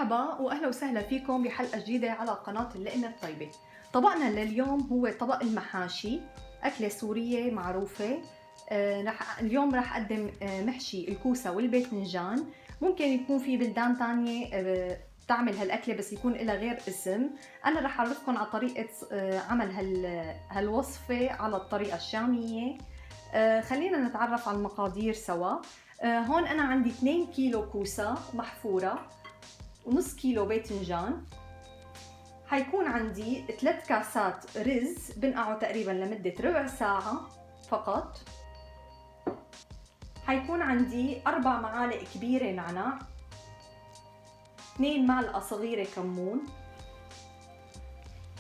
مرحبا واهلا وسهلا فيكم بحلقه جديده على قناه اللقمه الطيبه. طبقنا لليوم هو طبق المحاشي، اكله سوريه معروفه. اليوم راح اقدم محشي الكوسه والباذنجان. ممكن يكون في بلدان ثانيه تعمل هالاكله بس يكون لها غير اسم. انا راح اعرفكم على طريقه عمل هالوصفه على الطريقه الشاميه. خلينا نتعرف على المقادير سوا. هون انا عندي 2 كيلو كوسه محفوره ونص كيلو باذنجان. حيكون عندي 3 كاسات رز بنقعه تقريبا لمدة ربع ساعة فقط. حيكون عندي 4 معالق كبيرة نعناع، 2 معلقة صغيرة كمون،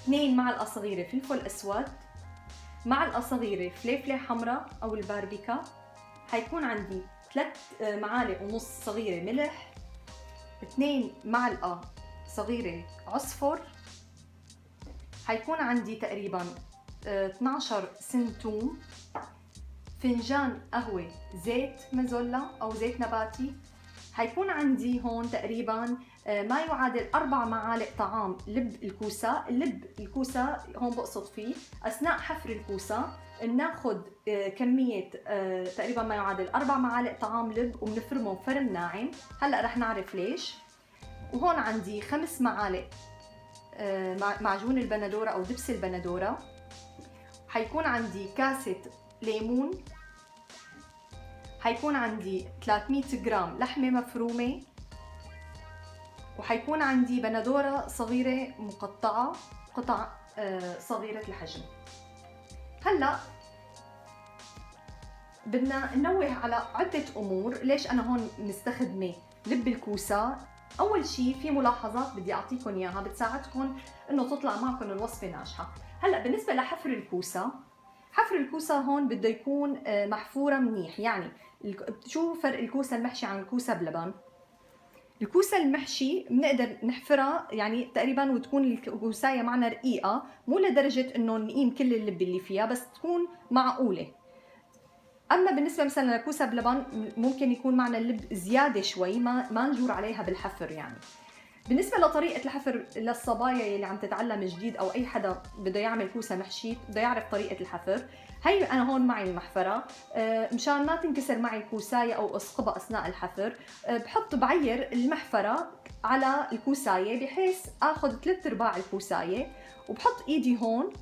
2 معلقة صغيرة فلفل أسود، معلقة صغيرة فليفلة حمراء أو الباربيكا. حيكون عندي 3 معالق ونص صغيرة ملح، 2 معلقة صغيرة عصفر. حيكون عندي تقريبا 12 سن توم، فنجان قهوة زيت مازولا أو زيت نباتي. حيكون عندي هون تقريبا ما يعادل 4 معالق طعام لب الكوسة. اللب الكوسة هون بقصد فيه أثناء حفر الكوسة بناخد كمية تقريبا ما يعادل 4 معالق طعام لب وبنفرمهم فرم ناعم. هلأ رح نعرف ليش. وهون عندي 5 معالق معجون البندورة أو دبس البندورة. حيكون عندي كاسة ليمون. حيكون عندي 300 جرام لحمة مفرومة. وحيكون عندي بندورة صغيرة مقطعة قطع صغيرة الحجم. هلأ بدنا ننوه على عدة أمور. ليش أنا هون مستخدمة لب الكوسة؟ أول شيء في ملاحظات بدي أعطيكم إياها بتساعدكم إنه تطلع معكم الوصفة ناجحة. هلأ بالنسبة لحفر الكوسة، حفر الكوسة هون بده يكون محفورة منيح. يعني شو فرق الكوسة المحشي عن الكوسة بلبن؟ الكوسة المحشي بنقدر نحفرها يعني تقريبا وتكون الكوساية معنا رقيقة، مو لدرجة إنه نقيم كل اللب اللي فيها بس تكون معقولة. اما بالنسبه مثلا لكوسه بلبن ممكن يكون معنا اللب زياده شوي، ما نجور عليها بالحفر. يعني بالنسبه لطريقه الحفر للصبايا اللي عم تتعلم جديد او اي حدا بده يعمل كوسه محشي بده يعرف طريقه الحفر. هي انا هون معي المحفره مشان ما تنكسر معي الكوسايه او اسقبها اثناء الحفر. بعير المحفره على الكوسايه بحيث اخذ 3/4 الكوسايه وبحط ايدي هون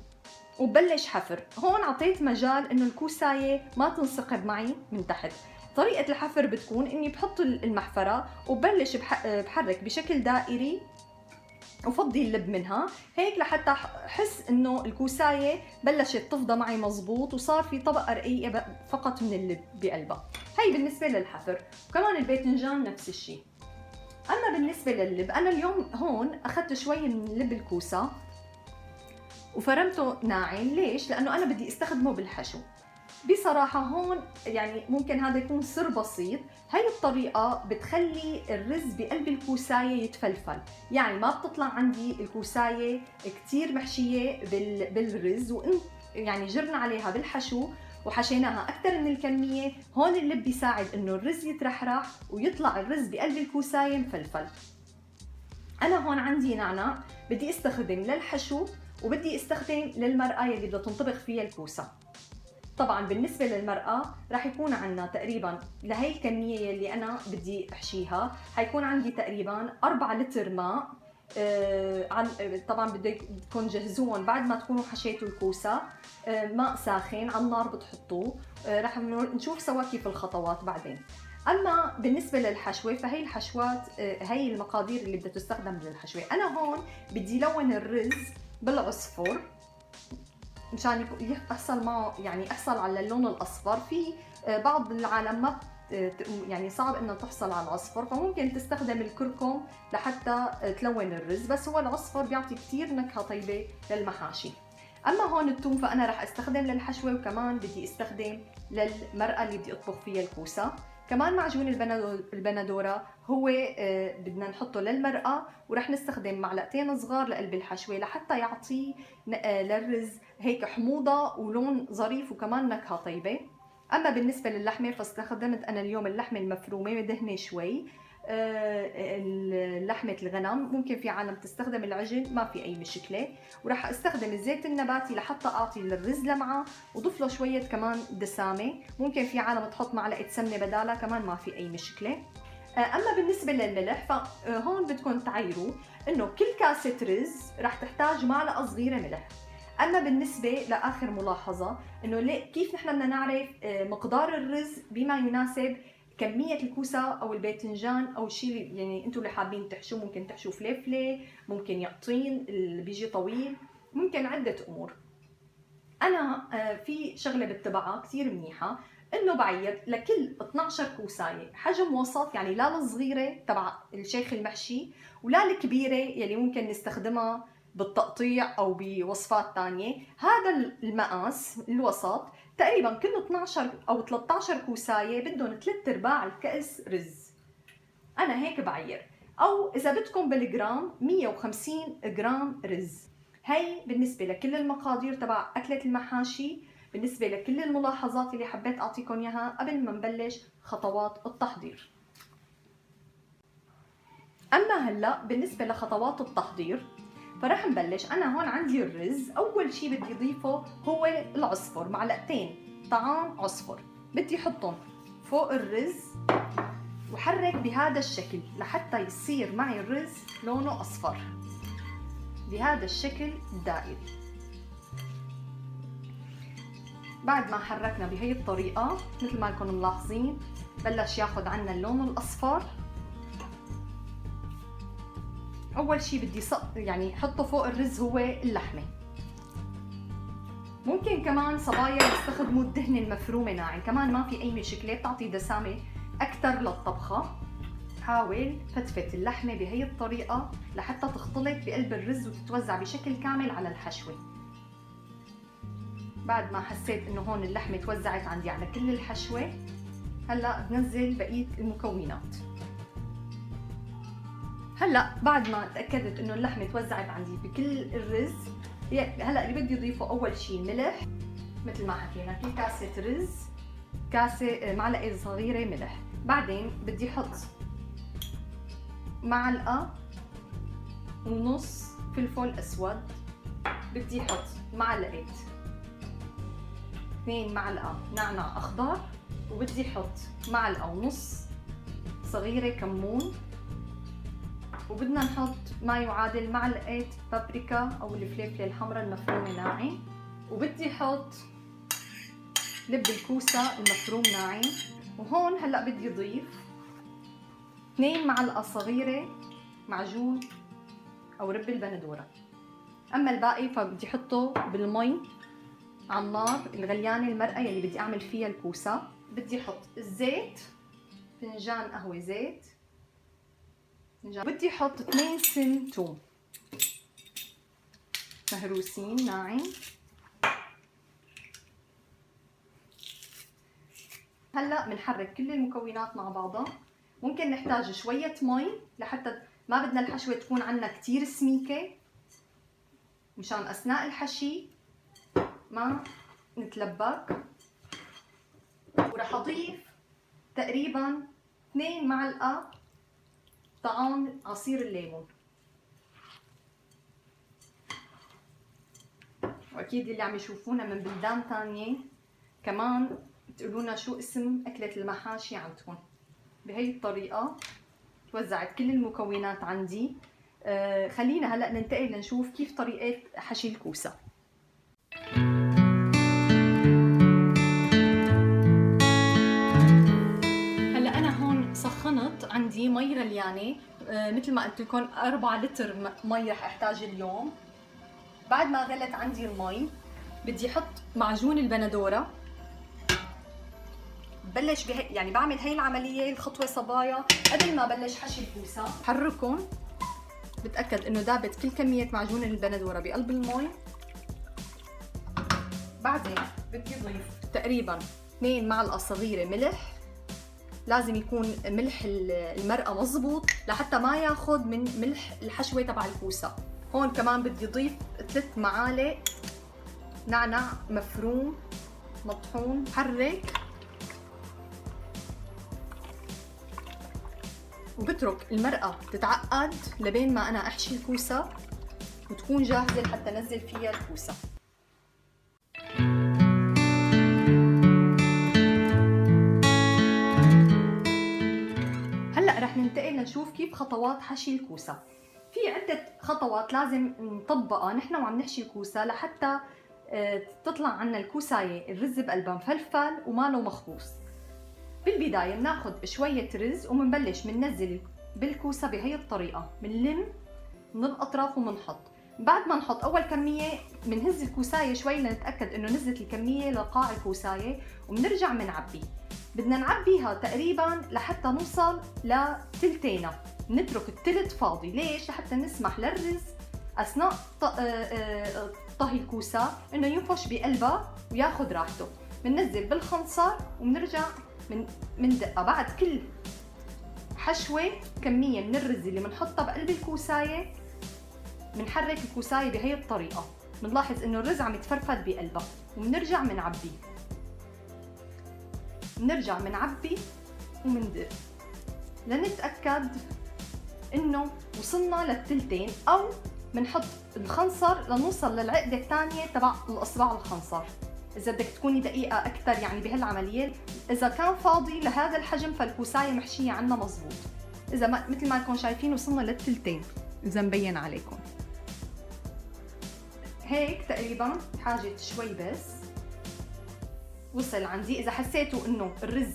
وبلش حفر. هون عطيت مجال انه الكوساية ما تنسقب معي من تحت. طريقة الحفر بتكون اني بحط المحفرة وبلش بحرك بشكل دائري وفضي اللب منها هيك لحتى احس انه الكوساية بلشت تفضى معي مزبوط وصار في طبقة رقيقة فقط من اللب بقلبها. هي بالنسبة للحفر. وكمان الباذنجان نفس الشيء. اما بالنسبة لللب، انا اليوم هون اخذت شوي من لب الكوسة وفرمته ناعم. ليش؟ لأنه أنا بدي استخدمه بالحشو. بصراحة هون يعني ممكن هذا يكون سر بسيط. هاي الطريقة بتخلي الرز بقلب الكوساية يتفلفل، يعني ما بتطلع عندي الكوساية كتير محشية بالرز. وإن يعني جرنا عليها بالحشو وحشيناها أكثر من الكمية، هون اللي بيساعد إنه الرز يترحرح ويطلع الرز بقلب الكوساية مفلفل. أنا هون عندي نعناع بدي استخدم للحشو وبدي استخدم للمرقة اللي بدها تنطبخ فيها الكوسة. طبعا بالنسبة للمرقة راح يكون عندنا تقريبا لهي الكمية اللي أنا بدي أحشيها حيكون عندي تقريبا 4 لتر ماء. طبعا بدكم تجهزوهم بعد ما تكونوا حشيتوا الكوسة. ماء ساخن على النار بتحطوه. راح نشوف سوا كيف الخطوات بعدين. اما بالنسبه للحشوه فهي الحشوات هي المقادير اللي بدها تستخدم للحشوه. انا هون بدي لون الرز بالعصفر مشان يحصل معه يعني احصل على اللون الاصفر. في بعض العالم ما يعني صعب انه تحصل على العصفر، فممكن تستخدم الكركم لحتى تلون الرز، بس هو العصفر بيعطي كتير نكهه طيبه للمحاشي. اما هون الثوم فانا راح استخدم للحشوه، وكمان بدي استخدم للمرقه اللي بدي اطبخ فيها الكوسه. كمان معجون البندورة هو بدنا نحطه للمرقة، ورح نستخدم معلقتين صغار لقلب الحشوة لحتى يعطي للرز هيك حموضة ولون ظريف وكمان نكهة طيبة. أما بالنسبة للحمة فاستخدمت أنا اليوم اللحمة المفرومة مدهنة شوي. لحمة الغنم، ممكن في عالم تستخدم العجل، ما في أي مشكلة. وراح استخدم الزيت النباتي لحتى أعطي للرز لمعة وضيف له شوية كمان دسامة. ممكن في عالم تحط معلقة سمنة بدالها، كمان ما في أي مشكلة. أما بالنسبة للملح فهون بدكم تعيروا إنه كل كاسة رز راح تحتاج معلقة صغيرة ملح. أما بالنسبة لآخر ملاحظة إنه كيف نحن بدنا نعرف مقدار الرز بما يناسب كمية الكوسة أو الباذنجان أو الشيء يعني أنتم اللي حابين تحشوه. ممكن تحشوا فليفلة، ممكن يقطين اللي بيجي طويل، ممكن عدة أمور. أنا في شغلة بتبعها كثير منيحة، إنه بعير لكل 12 كوساية حجم وسط، يعني لا الصغيرة تبع الشيخ المحشي ولا الكبيرة يلي ممكن نستخدمها بالتقطيع أو بوصفات تانية. هذا المقاس الوسط تقريبا كل 12 أو 13 كوساية بدهم 3/4 الكأس رز. أنا هيك بعير. أو إذا بدكم بالجرام 150 جرام رز. هي بالنسبة لكل المقادير تبع أكلة المحاشي، بالنسبة لكل الملاحظات اللي حبيت أعطيكم إياها قبل ما نبلش خطوات التحضير. أما هلأ بالنسبة لخطوات التحضير فرح نبلش. أنا هون عندي الرز. أول شي بدي أضيفه هو العصفر، معلقتين طعام عصفر بدي أحطهم فوق الرز وحرك بهذا الشكل لحتى يصير معي الرز لونه أصفر بهذا الشكل الدائري. بعد ما حركنا بهي الطريقة مثل ما انكم ملاحظين بلش ياخد عنا اللون الأصفر. أول شي بدي يعني حطه فوق الرز هو اللحمة. ممكن كمان صبايا يستخدموا الدهن المفرومة ناعم، كمان ما في أي مشكلة، بتعطي دسامة أكثر للطبخة. حاول فتفت اللحمة بهي الطريقة لحتى تختلط بقلب الرز وتتوزع بشكل كامل على الحشوة. بعد ما حسيت إنه هون اللحمة توزعت عندي على كل الحشوة، هلأ بنزل بقية المكونات. هلأ بعد ما تأكدت إنه اللحمة توزعت عندي بكل الرز، هلأ اللي بدي أضيفه أول شي ملح. مثل ما حكينا كل كاسة رز كاسة معلقة صغيرة ملح. بعدين بدي أحط معلقة ونص فلفل أسود. بدي أحط معلقة 2 معلقة نعناع أخضر. وبدي أحط معلقة ونص صغيرة كمون. وبدنا نحط ما يعادل معلقة بابريكا أو الفلفلة الحمراء المفرومة ناعم. وبدي أحط لب الكوسة المفروم ناعم. وهون هلأ بدي أضيف 2 معلقة صغيرة معجون أو رب البندورة. أما الباقي فبدي أحطه بالمي على النار الغليانة المرقة يلي بدي أعمل فيها الكوسة. بدي أحط الزيت، فنجان قهوة زيت. بدي أحط 2 سن توم مهروسين ناعم. هلا بنحرك كل المكونات مع بعضها. ممكن نحتاج شوية مي لحتى ما بدنا الحشوة تكون عنا كتير سميكة، مشان أثناء الحشي ما نتلبك. ورح أضيف تقريبا 2 معلقة طعام عصير الليمون. واكيد اللي عم يشوفونا من بلدان تانية كمان تقولونا شو اسم أكلة المحاشي عندكم. بهي الطريقة توزعت كل المكونات عندي. خلينا هلأ ننتقل لنشوف كيف طريقة حشي الكوسة. هلأ أنا هون سخنت عندي مي غليانة، مثل ما قلت لكم 4 لتر مي رح احتاج اليوم. بعد ما غلت عندي المي بدي احط معجون البندورة. بلش يعني بعمل هي العملية الخطوة صبايا قبل ما بلش حشي الكوسة. حركهم، بتأكد انه دابت كل كمية معجون البندورة بقلب المي. بعدين بدي اضيف تقريبا 2 معلقة صغيرة ملح. لازم يكون ملح المرقة مزبوط لحتى ما ياخد من ملح الحشوة تبع الكوسة. هون كمان بدي اضيف 3 معالق نعناع مفروم مطحون. حرك وبترك المرقة تتعقد لبين ما أنا أحشي الكوسة وتكون جاهزة لحتى أنزل فيها الكوسة. هلأ رح ننتقل لنشوف كيف خطوات حشي الكوسة. في عدة خطوات لازم نطبقها نحن وعم نحشي الكوسة لحتى تطلع عنا الكوساية الرز بقلبها مفلفل وما له مخبوص. بالبداية بناخد شوية رز ومنبلش مننزل بالكوسة بهي الطريقة، منلم من الأطراف ومنحط. بعد ما نحط أول كمية منهز الكوساية شوي لنتأكد إنه نزلت الكمية لقاع الكوساية وبنرجع منعبي. بدنا نعبيها تقريبا لحتى نوصل لتلتينة، نترك التلت فاضي. ليش؟ لحتى نسمح للرز أثناء طهي الكوسة إنه ينفش بقلبها وياخد راحته. بننزل بالخنصر وبنرجع من دقة. بعد كل حشوة كمية من الرز اللي بنحطها بقلب الكوساية بنحرك الكوساية بهي الطريقة. بنلاحظ إنه الرز عم يتفرفد بقلبها وبنرجع منعبي. بنرجع منعبي ومندق لنتأكد إنه وصلنا للتلتين، أو بنحط الخنصر لنوصل للعقدة الثانية تبع الإصبع الخنصر. إذا بدك تكوني دقيقة أكثر يعني بهالعملية، إذا كان فاضي لهذا الحجم فالكوساية محشية عنا مزبوط. إذا مثل ما انكم شايفين وصلنا للتلتين، إذا مبين عليكم هيك تقريبا حاجة شوي بس وصل عندي. إذا حسيتوا إنه الرز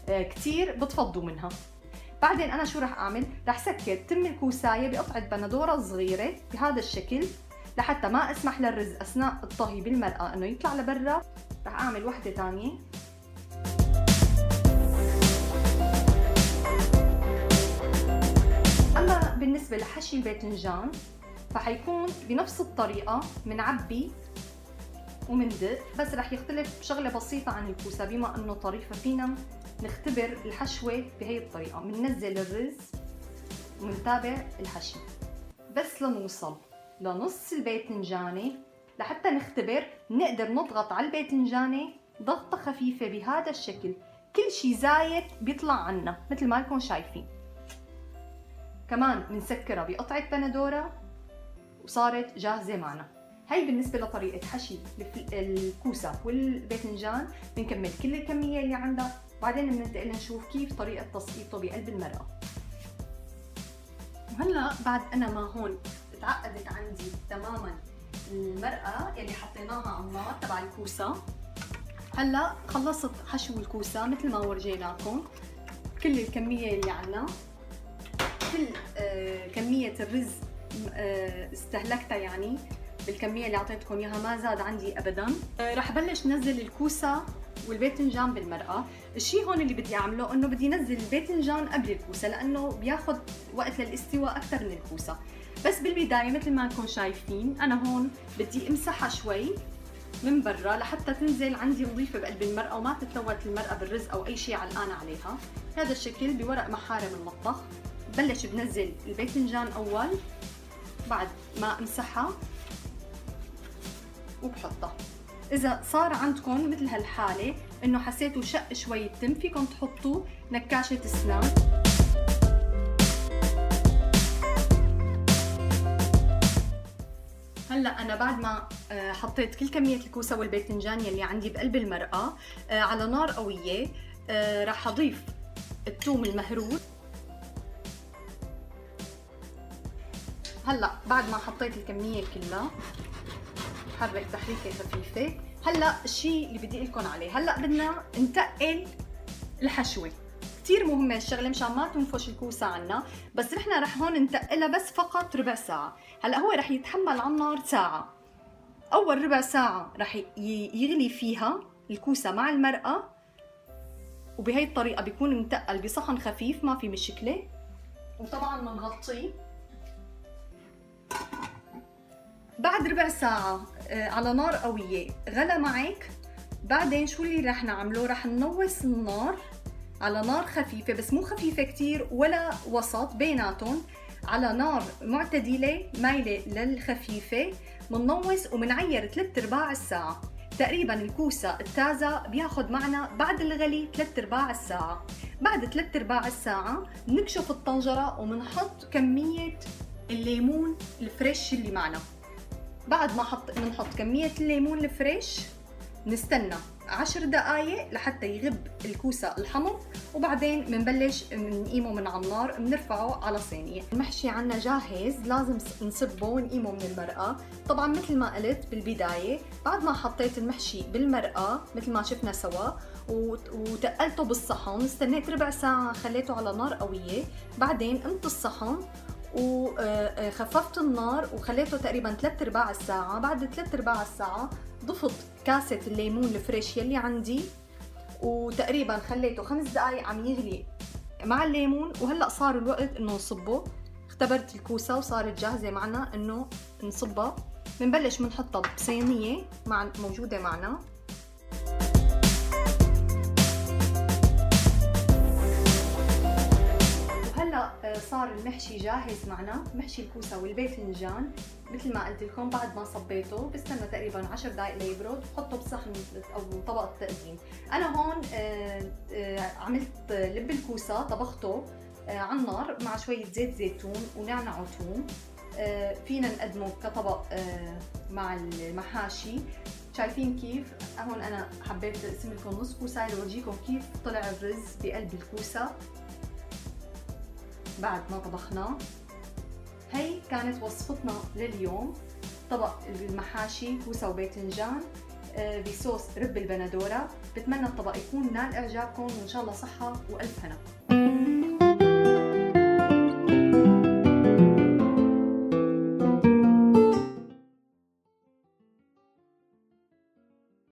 كتير بتفضوا منها. بعدين أنا شو رح أعمل؟ رح سكر تم الكوساية بقطعة بندورة صغيرة بهذا الشكل لحتى ما أسمح للرز أثناء الطهي بالمرقة إنه يطلع لبرا. رح أعمل وحدة تانية. أما بالنسبة لحشي الباذنجان فحيكون بنفس الطريقة، منعبي ومندق، بس رح يختلف بشغلة بسيطة عن الكوسة بما إنه طري، ففينا نختبر الحشوة بهي الطريقة. مننزل الرز ومنتابع الحشي بس لنوصل لنص الباذنجانة لحتى نختبر. نقدر نضغط على الباذنجانة ضغطة خفيفة بهذا الشكل، كل شي زايد بيطلع عنا مثل ما لكم شايفين. كمان بنسكرها بقطعة بندورة وصارت جاهزة معنا. هاي بالنسبة لطريقة حشي الكوسة والباذنجان. بنكمل كل الكمية اللي عندها وبعدين بننتقل نشوف كيف طريقة تسقيطه بقلب المرقة. وهلا بعد أنا ما هون اتعقدت عندي تماما المرقة اللي حطيناها على النار تبع الكوسة. هلا خلصت حشو الكوسة مثل ما ورجيناكم. كل الكمية اللي عنا، كل كمية الرز استهلكتها يعني بالكمية اللي اعطيتكم اياها، ما زاد عندي ابدا. رح بلش نزل الكوسة والباذنجان بالمرقة. الشيء هون اللي بدي اعمله انه بدي نزل الباذنجان قبل الكوسة لانه بياخذ وقت للاستواء اكثر من الكوسة. بس بالبداية مثل ما انكم شايفين انا هون بدي امسحها شوي من برا لحتى تنزل عندي نظيفة بقلب المرقة وما تتلوث المرقة بالرز او اي شيء علقان عليها. هذا الشكل بورق محارم المطبخ. بلش بنزل الباذنجان اول، بعد ما امسحها وبحطها. إذا صار عندكم مثل هالحالة إنه حسيتوا شق شوي التم، فيكم تحطوا نكاشة أسنان. هلا أنا بعد ما حطيت كل كمية الكوسة والباذنجان يلي عندي بقلب المرقة على نار قوية، راح أضيف الثوم المهروس. هلا بعد ما حطيت الكمية كلها حرك تحريكه خفيفه. هلا الشيء اللي بدي لكم عليه، هلا بدنا نتقل الحشوه. كثير مهمه الشغله مشان ما تنفش الكوسه عنا، بس نحن رح هون نتقلها بس فقط ربع ساعه. هلا هو رح يتحمل على النار ساعه. اول ربع ساعه رح يغلي فيها الكوسه مع المرقه، وبهي الطريقه بيكون متقل بصحن خفيف ما في مشكله. وطبعا بنغطيه. بعد ربع ساعة على نار قوية غلى معك. بعدين شو اللي رح نعمله؟ رح ننوس النار على نار خفيفة، بس مو خفيفة كتير ولا وسط، بيناتهم على نار معتدلة مايلة للخفيفة. مننوس ومنعير 3/4 الساعة تقريبا. الكوسة التازة بياخد معنا بعد الغلي 3/4 الساعة. بعد 3/4 الساعة بنكشف الطنجرة وبنحط كمية الليمون الفريش اللي معنا. بعد ما بنحط كمية الليمون الفريش نستنى 10 دقايق لحتى يغب الكوسة الحمض، وبعدين بنبلش بنقيمه من على النار، بنرفعه على صينية. المحشي عنا جاهز، لازم نصبه ونقيمه من المرقة. طبعا مثل ما قلت بالبداية، بعد ما حطيت المحشي بالمرقة مثل ما شفنا سوا وتقلته بالصحن، استنيت ربع ساعة خليته على نار قوية، بعدين قمت الصحن وخففت النار وخليته تقريبا 3/4 الساعة. بعد 3/4 الساعة ضفت كاسة الليمون الفريش يلي عندي، وتقريبا خليته 5 دقايق عم يغلي مع الليمون، وهلأ صار الوقت انه نصبه. اختبرت الكوسة وصارت جاهزة معنا انه نصبها. بنبلش بنحطها بصينية موجودة معنا. صار المحشي جاهز معنا، محشي الكوسة والباذنجان. مثل ما قلت لكم بعد ما صبيته بستنى تقريبا 10 دقائق ليبرد، بحطه بصحن او طبق تقديم. انا هون عملت لب الكوسة، طبخته على النار مع شوية زيت زيتون ونعنع وثوم. فينا نقدمه كطبق مع المحاشي. شايفين كيف؟ هون انا حبيت اقسم لكم نص كوسة لورجيكم كيف طلع الرز بقلب الكوسة بعد ما طبخناه. هي كانت وصفتنا لليوم، طبق المحاشي كوسة وباذنجان بصوص رب البندورة. بتمنى الطبق يكون نال اعجابكم، وان شاء الله صحة والف هنا.